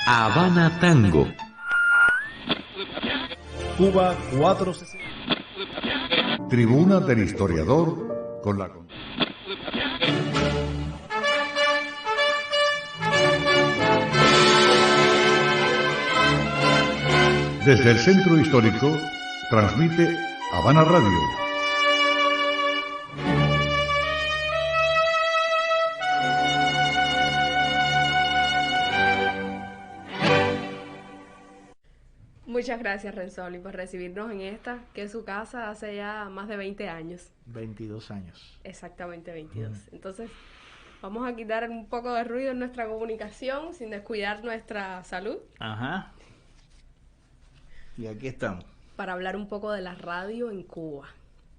Habana Tango. Cuba 460. Tribuna del Historiador con la... Desde el Centro Histórico, transmite Habana Radio. Muchas gracias, Renzoli, por recibirnos en esta, que es su casa hace ya más de 20 años. 22 años. Exactamente, 22. Entonces, vamos a quitar un poco de ruido en nuestra comunicación sin descuidar nuestra salud. Ajá. Y aquí estamos. Para hablar un poco de la radio en Cuba.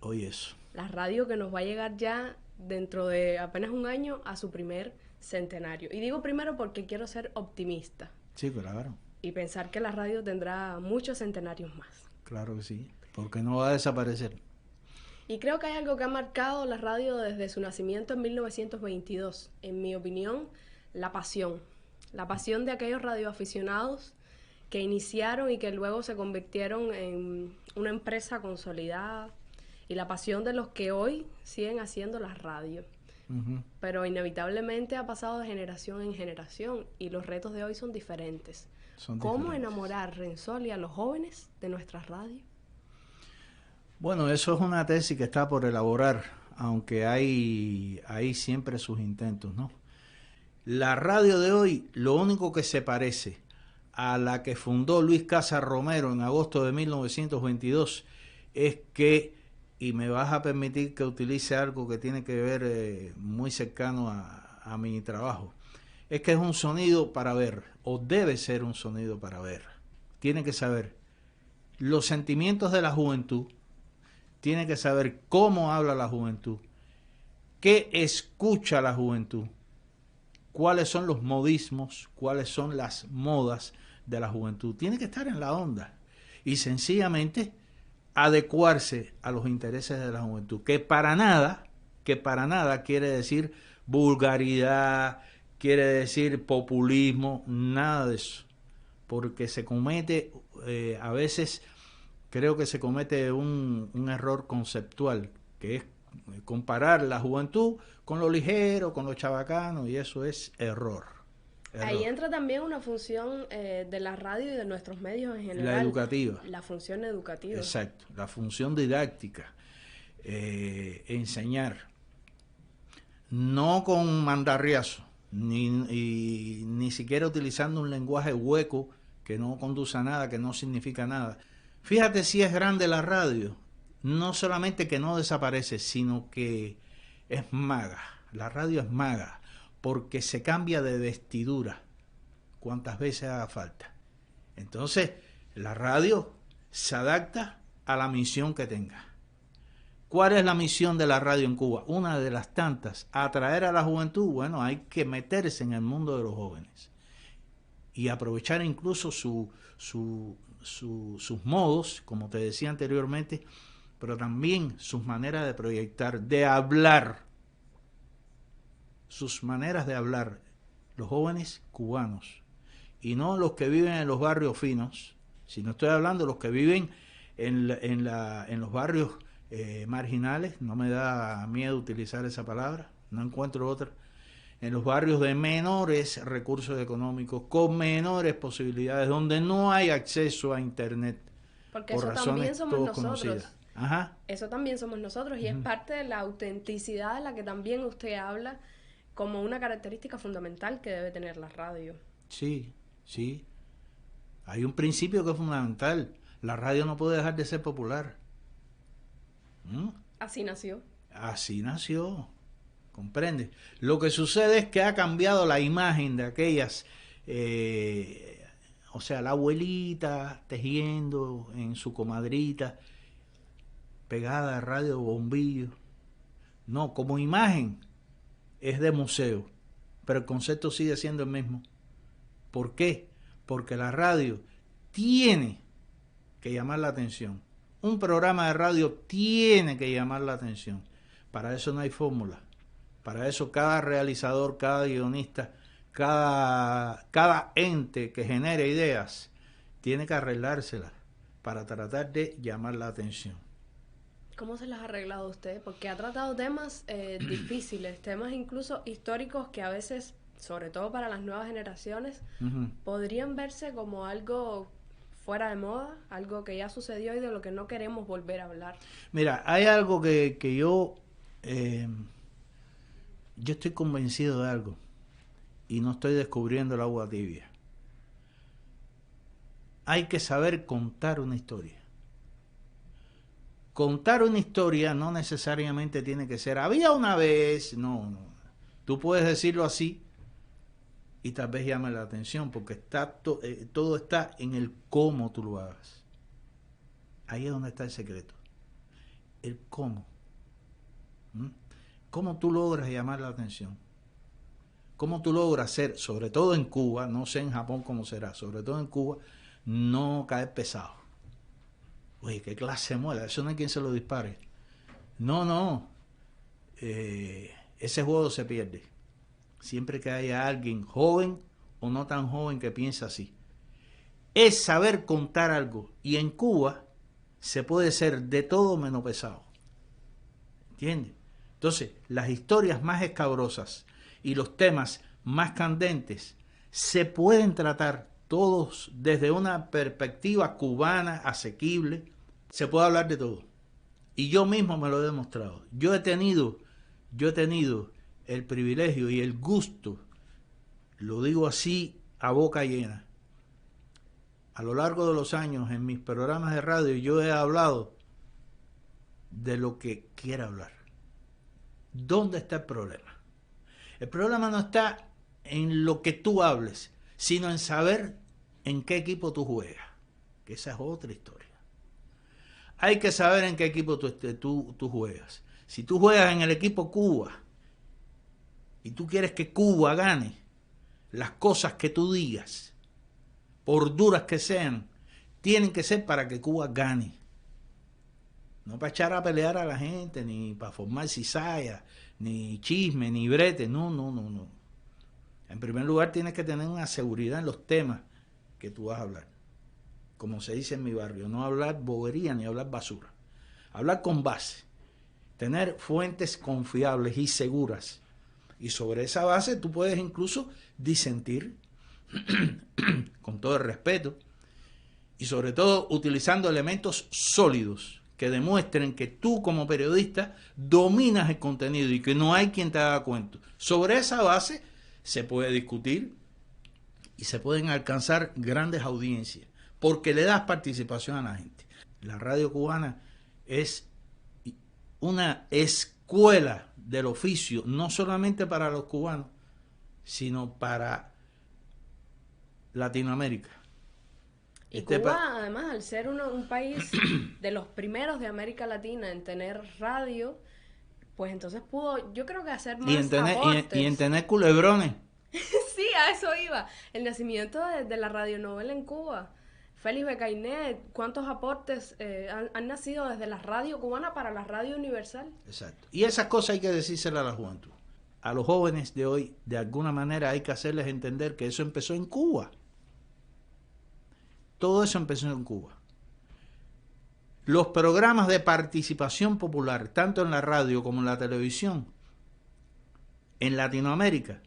Oye, eso. La radio que nos va a llegar ya dentro de apenas un año a su primer centenario. Y digo primero porque quiero ser optimista. Sí, claro. Y pensar que la radio tendrá muchos centenarios más. Claro que sí, porque no va a desaparecer. Y creo que hay algo que ha marcado la radio desde su nacimiento en 1922. En mi opinión, la pasión. La pasión de aquellos radioaficionados que iniciaron y que luego se convirtieron en una empresa consolidada. Y la pasión de los que hoy siguen haciendo la radio. Pero inevitablemente ha pasado de generación en generación y los retos de hoy son diferentes. ¿Cómo enamorar, Renzoli, a los jóvenes de nuestra radio? Bueno, eso es una tesis que está por elaborar, aunque hay siempre sus intentos, ¿no? La radio de hoy, lo único que se parece a la que fundó Luis Casas Romero en agosto de 1922 es que, y me vas a permitir que utilice algo que tiene que ver muy cercano a mi trabajo, es que es un sonido para ver, o debe ser un sonido para ver. Tiene que saber los sentimientos de la juventud, tiene que saber cómo habla la juventud, qué escucha la juventud, cuáles son los modismos, cuáles son las modas de la juventud. Tiene que estar en la onda y sencillamente adecuarse a los intereses de la juventud, que para nada quiere decir vulgaridad, quiere decir populismo, nada de eso, porque se comete, a veces creo que se comete un error conceptual, que es comparar la juventud con lo ligero, con lo chabacano, y eso es error. Ahí entra también una función de la radio y de nuestros medios en general. La educativa. La función educativa. Exacto, la función didáctica, enseñar, no con mandarriazo, ni siquiera utilizando un lenguaje hueco que no conduce a nada, que no significa nada. Fíjate si es grande la radio, no solamente que no desaparece, sino que es maga. La radio es maga, porque se cambia de vestidura cuantas veces haga falta. Entonces, la radio se adapta a la misión que tenga. ¿Cuál es la misión de la radio en Cuba? Una de las tantas, atraer a la juventud. Bueno, hay que meterse en el mundo de los jóvenes y aprovechar incluso sus modos, como te decía anteriormente, pero también sus maneras de proyectar, de hablar, sus maneras de hablar, los jóvenes cubanos, y no los que viven en los barrios finos, sino estoy hablando de los que viven en los barrios marginales, no me da miedo utilizar esa palabra, no encuentro otra, en los barrios de menores recursos económicos, con menores posibilidades, donde no hay acceso a internet. Porque por eso razones también somos todos nosotros. Conocidas. Ajá. Eso también somos nosotros y es parte de la autenticidad de la que también usted habla como una característica fundamental que debe tener la radio. Sí, sí. Hay un principio que es fundamental. La radio no puede dejar de ser popular. Así nació. Así nació. ¿Comprende? Lo que sucede es que ha cambiado la imagen de aquellas, o sea, la abuelita tejiendo en su comadrita, pegada a radio bombillo. No, como imagen es de museo, pero el concepto sigue siendo el mismo. ¿Por qué? Porque la radio tiene que llamar la atención. Un programa de radio tiene que llamar la atención. Para eso no hay fórmula. Para eso cada realizador, cada guionista cada ente que genere ideas tiene que arreglárselas para tratar de llamar la atención. ¿Cómo se las ha arreglado usted? Porque ha tratado temas difíciles, temas incluso históricos que a veces, sobre todo para las nuevas generaciones, podrían verse como algo fuera de moda, algo que ya sucedió y de lo que no queremos volver a hablar. Mira, hay algo que yo estoy convencido de algo y no estoy descubriendo el agua tibia. Hay que saber contar una historia. Contar una historia no necesariamente tiene que ser había una vez, no. Tú puedes decirlo así y tal vez llame la atención porque todo está en el cómo tú lo hagas. Ahí es donde está el secreto. El cómo. ¿Cómo tú logras llamar la atención? ¿Cómo tú logras ser, sobre todo en Cuba, no sé en Japón cómo será, sobre todo en Cuba, no caer pesado? Oye, qué clase de muela, eso no hay quien se lo dispare. No. Ese juego se pierde. Siempre que haya alguien joven o no tan joven que piensa así. Es saber contar algo. Y en Cuba se puede ser de todo menos pesado. ¿Entiendes? Entonces, las historias más escabrosas y los temas más candentes se pueden tratar todos desde una perspectiva cubana, asequible. Se puede hablar de todo. Y yo mismo me lo he demostrado. Yo he tenido el privilegio y el gusto, lo digo así a boca llena. A lo largo de los años en mis programas de radio yo he hablado de lo que quiera hablar. ¿Dónde está el problema? El problema no está en lo que tú hables, sino en saber en qué equipo tú juegas, que esa es otra historia. Hay que saber en qué equipo tú juegas. Si tú juegas en el equipo Cuba y tú quieres que Cuba gane, las cosas que tú digas, por duras que sean, tienen que ser para que Cuba gane. No para echar a pelear a la gente, ni para formar cizalla, ni chisme, ni brete. No. En primer lugar, tienes que tener una seguridad en los temas que tú vas a hablar. Como se dice en mi barrio, no hablar bobería ni hablar basura. Hablar con base. Tener fuentes confiables y seguras. Y sobre esa base tú puedes incluso disentir con todo el respeto y sobre todo utilizando elementos sólidos que demuestren que tú como periodista dominas el contenido y que no hay quien te haga cuento. Sobre esa base se puede discutir y se pueden alcanzar grandes audiencias porque le das participación a la gente. La radio cubana es una escuela del oficio, no solamente para los cubanos, sino para Latinoamérica. Y Cuba, además, al ser un país de los primeros de América Latina en tener radio, pues entonces pudo, yo creo que hacer más aportes. Y en tener culebrones. Sí, a eso iba. El nacimiento de la radionovela en Cuba. Félix Becainet, ¿cuántos aportes han nacido desde la radio cubana para la radio universal? Exacto. Y esas cosas hay que decírselas a la juventud. A los jóvenes de hoy, de alguna manera, hay que hacerles entender que eso empezó en Cuba. Todo eso empezó en Cuba. Los programas de participación popular, tanto en la radio como en la televisión, en Latinoamérica,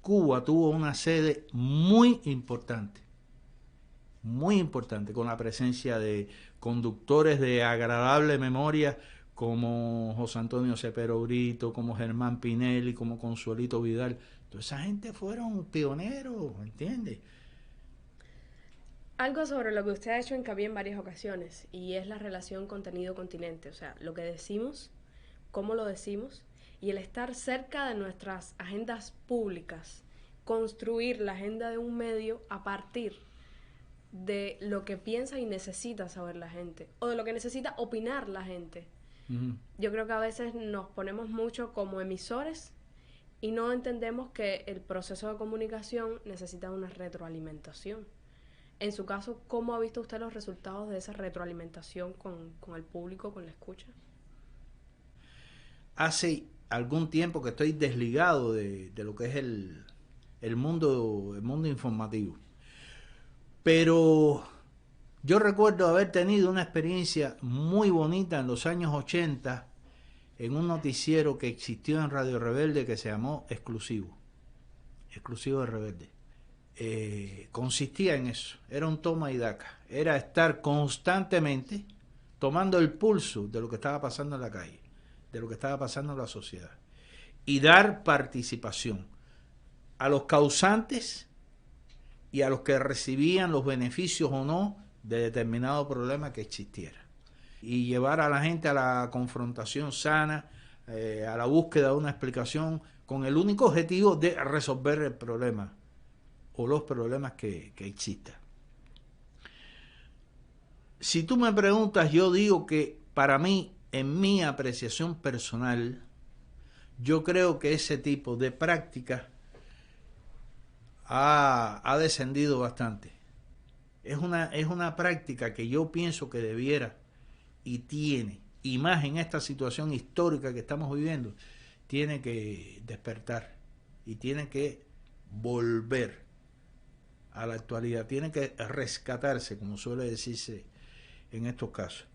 Cuba tuvo una sede muy importante, con la presencia de conductores de agradable memoria como José Antonio Cepero Brito, como Germán Pinelli, como Consuelito Vidal. Toda esa gente fueron pioneros, ¿entiendes? Algo sobre lo que usted ha hecho hincapié en varias ocasiones, y es la relación contenido-continente, o sea, lo que decimos, cómo lo decimos, y el estar cerca de nuestras agendas públicas, construir la agenda de un medio a partir de lo que piensa y necesita saber la gente, o de lo que necesita opinar la gente. Yo creo que a veces nos ponemos mucho como emisores y no entendemos que el proceso de comunicación necesita una retroalimentación. En su caso, ¿cómo ha visto usted los resultados de esa retroalimentación con el público, con la escucha? Hace algún tiempo que estoy desligado de lo que es el mundo informativo. Pero yo recuerdo haber tenido una experiencia muy bonita en los años 80 en un noticiero que existió en Radio Rebelde que se llamó Exclusivo de Rebelde. Consistía en eso, era un toma y daca, era estar constantemente tomando el pulso de lo que estaba pasando en la calle, de lo que estaba pasando en la sociedad, y dar participación a los causantes y a los que recibían los beneficios o no de determinado problema que existiera, y llevar a la gente a la confrontación sana, a la búsqueda de una explicación con el único objetivo de resolver el problema o los problemas que existan. Si tú me preguntas, yo digo que para mí, en mi apreciación personal, yo creo que ese tipo de práctica ha descendido bastante. Es una práctica que yo pienso que debiera y tiene, y más en esta situación histórica que estamos viviendo, tiene que despertar y tiene que volver a la actualidad, tiene que rescatarse, como suele decirse en estos casos.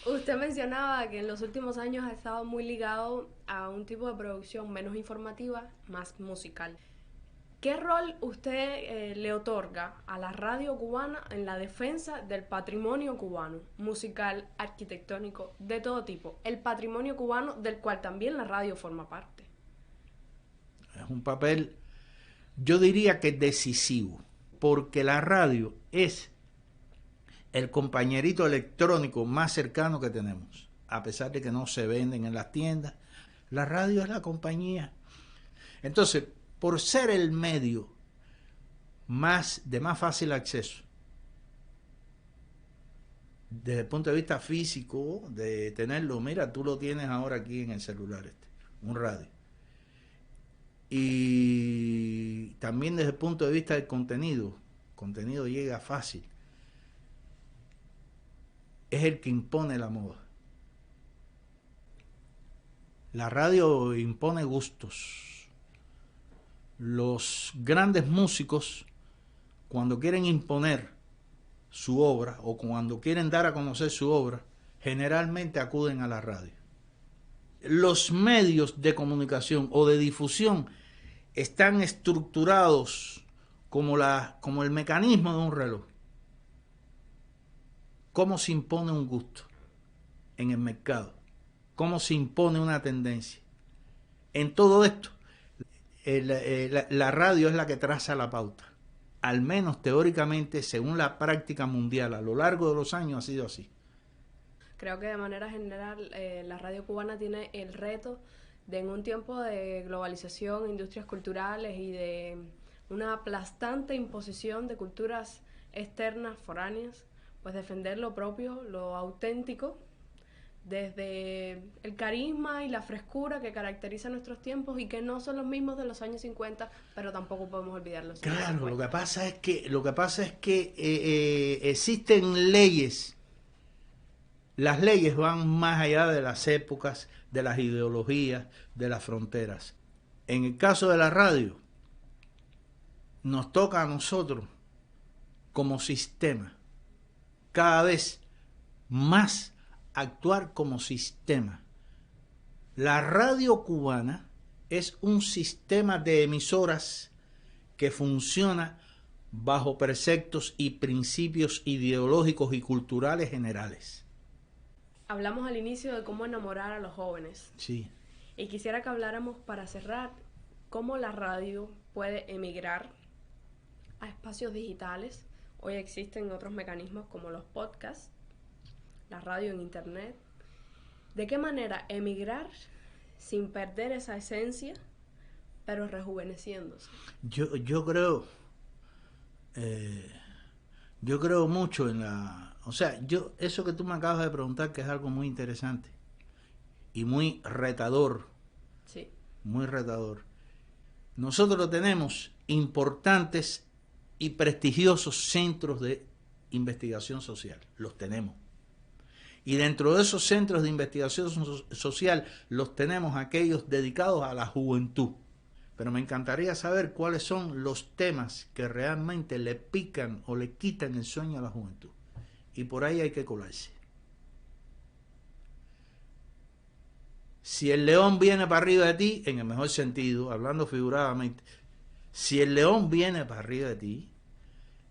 Usted mencionaba que en los últimos años ha estado muy ligado a un tipo de producción menos informativa, más musical. ¿Qué rol usted le otorga a la radio cubana en la defensa del patrimonio cubano, musical, arquitectónico, de todo tipo? El patrimonio cubano del cual también la radio forma parte. Es un papel, yo diría que decisivo, porque la radio es el compañerito electrónico más cercano que tenemos, a pesar de que no se venden en las tiendas. La radio es la compañía. Entonces, por ser el medio de más fácil acceso, desde el punto de vista físico, de tenerlo, mira, tú lo tienes ahora aquí en el celular, un radio. Y también desde el punto de vista del contenido llega fácil. Es el que impone la moda. La radio impone gustos. Los grandes músicos, cuando quieren imponer su obra o cuando quieren dar a conocer su obra, generalmente acuden a la radio. Los medios de comunicación o de difusión están estructurados como el mecanismo de un reloj. ¿Cómo se impone un gusto en el mercado? ¿Cómo se impone una tendencia? En todo esto, la radio es la que traza la pauta. Al menos teóricamente, según la práctica mundial, a lo largo de los años ha sido así. Creo que de manera general la radio cubana tiene el reto de, en un tiempo de globalización, industrias culturales y de una aplastante imposición de culturas externas, foráneas, pues defender lo propio, lo auténtico, desde el carisma y la frescura que caracteriza nuestros tiempos y que no son los mismos de los años 50, pero tampoco podemos olvidarlos. Claro, lo que pasa es que existen leyes. Las leyes van más allá de las épocas, de las ideologías, de las fronteras. En el caso de la radio, nos toca a nosotros como sistema cada vez más actuar como sistema. La radio cubana es un sistema de emisoras que funciona bajo preceptos y principios ideológicos y culturales generales. Hablamos al inicio de cómo enamorar a los jóvenes. Sí. Y quisiera que habláramos, para cerrar, cómo la radio puede emigrar a espacios digitales. Hoy existen otros mecanismos como los podcasts, la radio en internet. ¿De qué manera emigrar sin perder esa esencia, pero rejuveneciéndose? Yo creo mucho en la... O sea, eso que tú me acabas de preguntar, que es algo muy interesante y muy retador. Sí. Muy retador. Nosotros tenemos importantes y prestigiosos centros de investigación social. Los tenemos. Y dentro de esos centros de investigación social los tenemos aquellos dedicados a la juventud. pero me encantaría saber cuáles son los temas que realmente le pican o le quitan el sueño a la juventud. Y por ahí hay que colarse. Si el león viene para arriba de ti, en el mejor sentido, hablando figuradamente, si el león viene para arriba de ti,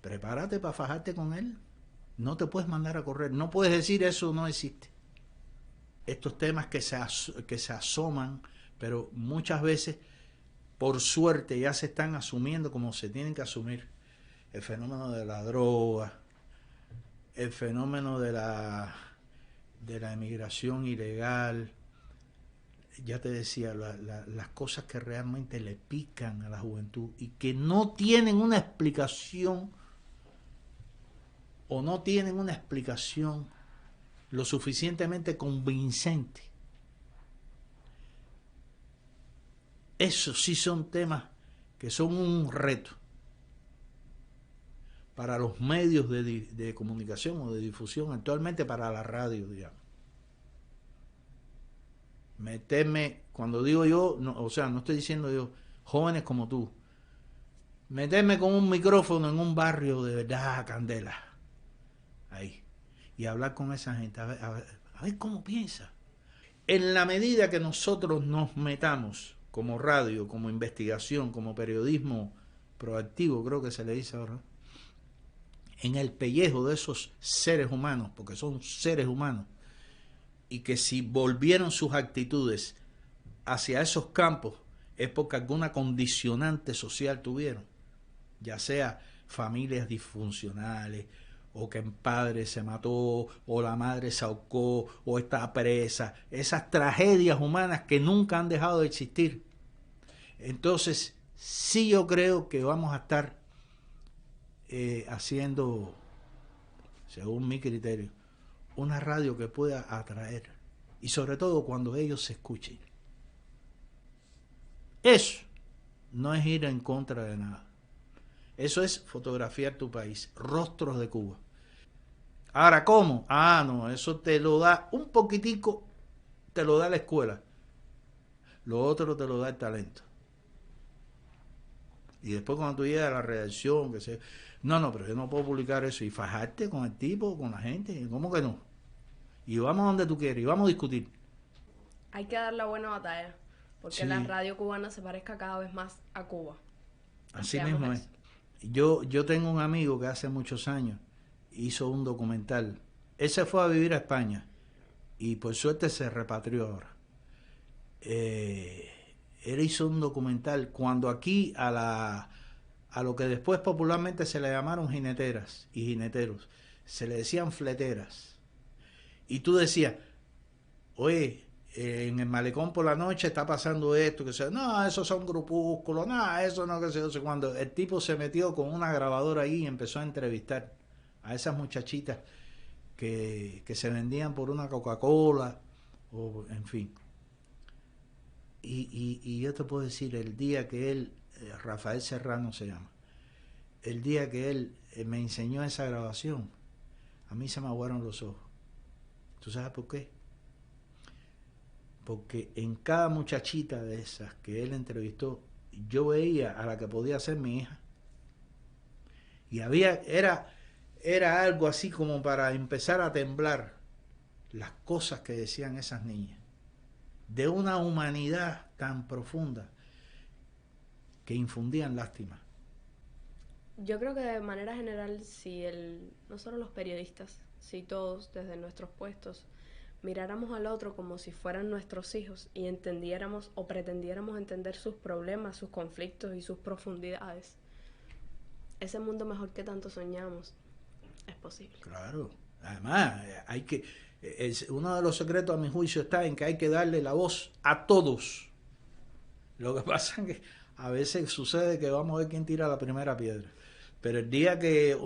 prepárate para fajarte con él. No te puedes mandar a correr. No puedes decir eso no existe. Estos temas que se asoman, pero muchas veces, por suerte, ya se están asumiendo como se tienen que asumir. El fenómeno de la droga, el fenómeno de la emigración ilegal, ya te decía, las cosas que realmente le pican a la juventud y que no tienen una explicación o no tienen una explicación lo suficientemente convincente. Esos sí son temas que son un reto para los medios de comunicación o de difusión, actualmente para la radio, digamos. Meterme, cuando digo yo, no, o sea, no estoy diciendo yo, jóvenes como tú, meterme con un micrófono en un barrio de verdad, candela, ahí, y hablar con esa gente, a ver cómo piensa. En la medida que nosotros nos metamos como radio, como investigación, como periodismo proactivo, creo que se le dice ahora, en el pellejo de esos seres humanos, porque son seres humanos, y que si volvieron sus actitudes hacia esos campos es porque alguna condicionante social tuvieron, ya sea familias disfuncionales, o que el padre se mató, o la madre se ahorcó, o está presa, esas tragedias humanas que nunca han dejado de existir. Entonces, sí, yo creo que vamos a estar haciendo, según mi criterio, una radio que pueda atraer, y sobre todo cuando ellos se escuchen. Eso no es ir en contra de nada. Eso es fotografiar tu país, rostros de Cuba. Ahora, ¿cómo? No, eso te lo da un poquitico, te lo da la escuela. Lo otro te lo da el talento. Y después cuando tú llegas a la redacción, que se... No, pero yo no puedo publicar eso. Y fajarte con el tipo, con la gente, ¿cómo que no? Y vamos donde tú quieres, y vamos a discutir. Hay que dar la buena batalla, porque sí, la radio cubana se parezca cada vez más a Cuba. Así mismo es. Yo tengo un amigo que hace muchos años hizo un documental. Él se fue a vivir a España y por suerte se repatrió ahora. Él hizo un documental cuando aquí a lo que después popularmente se le llamaron jineteras y jineteros, se le decían fleteras. Y tú decías, oye, en el malecón por la noche está pasando esto, que sea, no, esos son grupúsculos, no, eso no, que sé. Cuando el tipo se metió con una grabadora ahí y empezó a entrevistar a esas muchachitas que se vendían por una Coca-Cola, o en fin. Y yo te puedo decir, el día que él, Rafael Serrano se llama, el día que él me enseñó esa grabación, a mí se me aguaron los ojos. ¿Tú sabes por qué? Porque en cada muchachita de esas que él entrevistó, yo veía a la que podía ser mi hija. Y era algo así como para empezar a temblar las cosas que decían esas niñas. De una humanidad tan profunda que infundían lástima. Yo creo que de manera general, si no solo los periodistas, si todos desde nuestros puestos miráramos al otro como si fueran nuestros hijos y entendiéramos o pretendiéramos entender sus problemas, sus conflictos y sus profundidades, ese mundo mejor que tanto soñamos es posible. Claro, además uno de los secretos a mi juicio está en que hay que darle la voz a todos. Lo que pasa es que a veces sucede que vamos a ver quién tira la primera piedra, pero el día que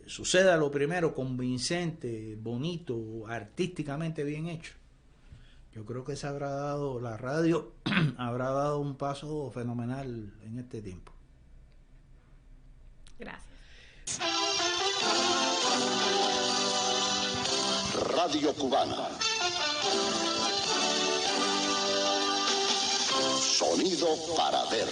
suceda lo primero, convincente, bonito, artísticamente bien hecho, yo creo que la radio habrá dado un paso fenomenal en este tiempo. Gracias. Radio Cubana. Sonido para ver.